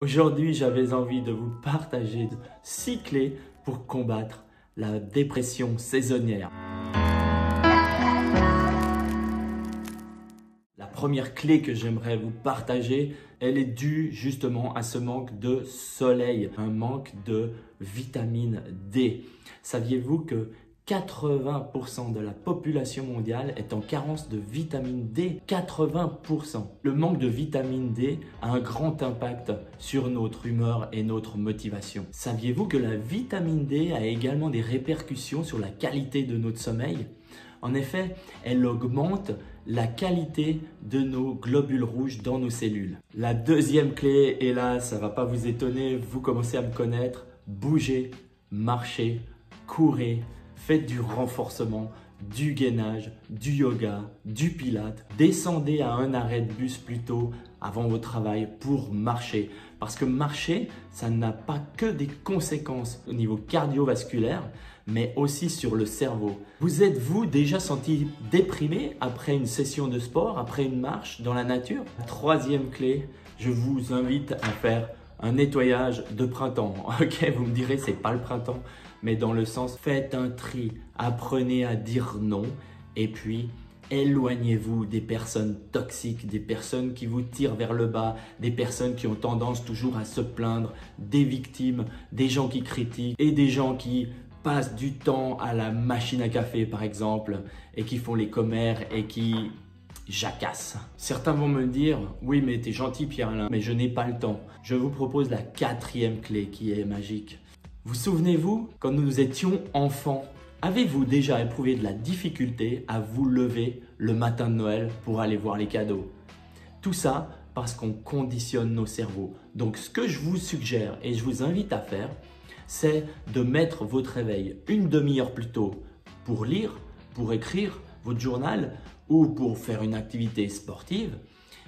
Aujourd'hui, j'avais envie de vous partager 6 clés pour combattre la dépression saisonnière. La première clé que j'aimerais vous partager, elle est due justement à ce manque de soleil, un manque de vitamine D. Saviez-vous que 80% de la population mondiale est en carence de vitamine D? 80%. Le manque de vitamine D a un grand impact sur notre humeur et notre motivation. Saviez-vous que la vitamine D a également des répercussions sur la qualité de notre sommeil? En effet, elle augmente la qualité de nos globules rouges dans nos cellules. La deuxième clé, et là, ça ne va pas vous étonner, vous commencez à me connaître, bougez, marchez, courez, faites du renforcement, du gainage, du yoga, du pilate. Descendez à un arrêt de bus plutôt avant votre travail pour marcher. Parce que marcher, ça n'a pas que des conséquences au niveau cardiovasculaire, mais aussi sur le cerveau. Vous êtes-vous déjà senti déprimé après une session de sport, après une marche dans la nature? Troisième clé, je vous invite à faire un nettoyage de printemps. Ok, vous me direz, c'est pas le printemps, mais dans le sens, faites un tri, apprenez à dire non et puis éloignez-vous des personnes toxiques, des personnes qui vous tirent vers le bas, des personnes qui ont tendance toujours à se plaindre, des victimes, des gens qui critiquent et des gens qui passent du temps à la machine à café par exemple et qui font les commères et qui jacassent. Certains vont me dire « Oui, mais t'es gentil Pierre-Alain, mais je n'ai pas le temps. » Je vous propose la quatrième clé qui est magique. Vous souvenez-vous, quand nous étions enfants, avez-vous déjà éprouvé de la difficulté à vous lever le matin de Noël pour aller voir les cadeaux? Tout ça parce qu'on conditionne nos cerveaux. Donc ce que je vous suggère et je vous invite à faire, c'est de mettre votre réveil une demi-heure plus tôt pour lire, pour écrire votre journal ou pour faire une activité sportive.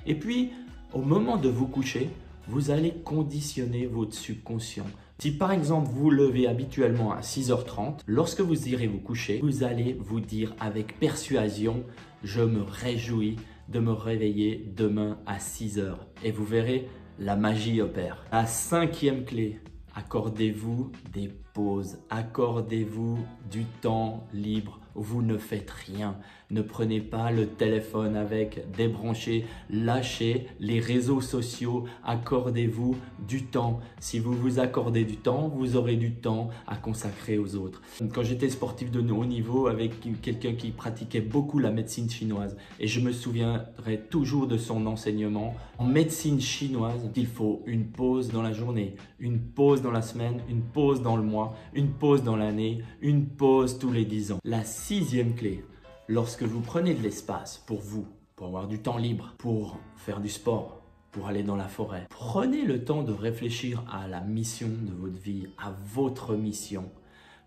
Et puis, au moment de vous coucher, vous allez conditionner votre subconscient. Si par exemple vous levez habituellement à 6h30, lorsque vous irez vous coucher, vous allez vous dire avec persuasion « Je me réjouis de me réveiller demain à 6h » et vous verrez, la magie opère. La cinquième clé, accordez-vous des pauses, accordez-vous du temps libre. Vous ne faites rien. Ne prenez pas le téléphone avec, débranchez, lâchez les réseaux sociaux. Accordez-vous du temps. Si vous vous accordez du temps, vous aurez du temps à consacrer aux autres. Quand j'étais sportif de haut niveau avec quelqu'un qui pratiquait beaucoup la médecine chinoise, et je me souviendrai toujours de son enseignement, en médecine chinoise, il faut une pause dans la journée, une pause dans la semaine, une pause dans le mois, une pause dans l'année, une pause tous les 10 ans. La sixième clé, lorsque vous prenez de l'espace pour vous, pour avoir du temps libre, pour faire du sport, pour aller dans la forêt, prenez le temps de réfléchir à la mission de votre vie, à votre mission.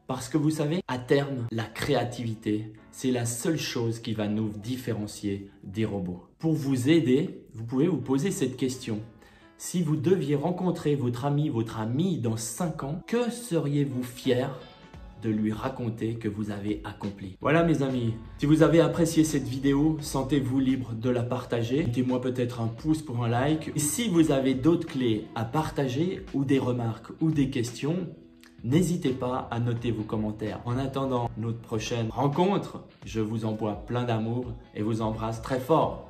Parce que vous savez, à terme, la créativité, c'est la seule chose qui va nous différencier des robots. Pour vous aider, vous pouvez vous poser cette question. Si vous deviez rencontrer votre amie dans 5 ans, que seriez-vous fier de lui raconter que vous avez accompli? Voilà mes amis, si vous avez apprécié cette vidéo, sentez-vous libre de la partager. Mettez-moi peut-être un pouce pour un like. Et si vous avez d'autres clés à partager ou des remarques ou des questions, n'hésitez pas à noter vos commentaires. En attendant notre prochaine rencontre, je vous envoie plein d'amour et vous embrasse très fort.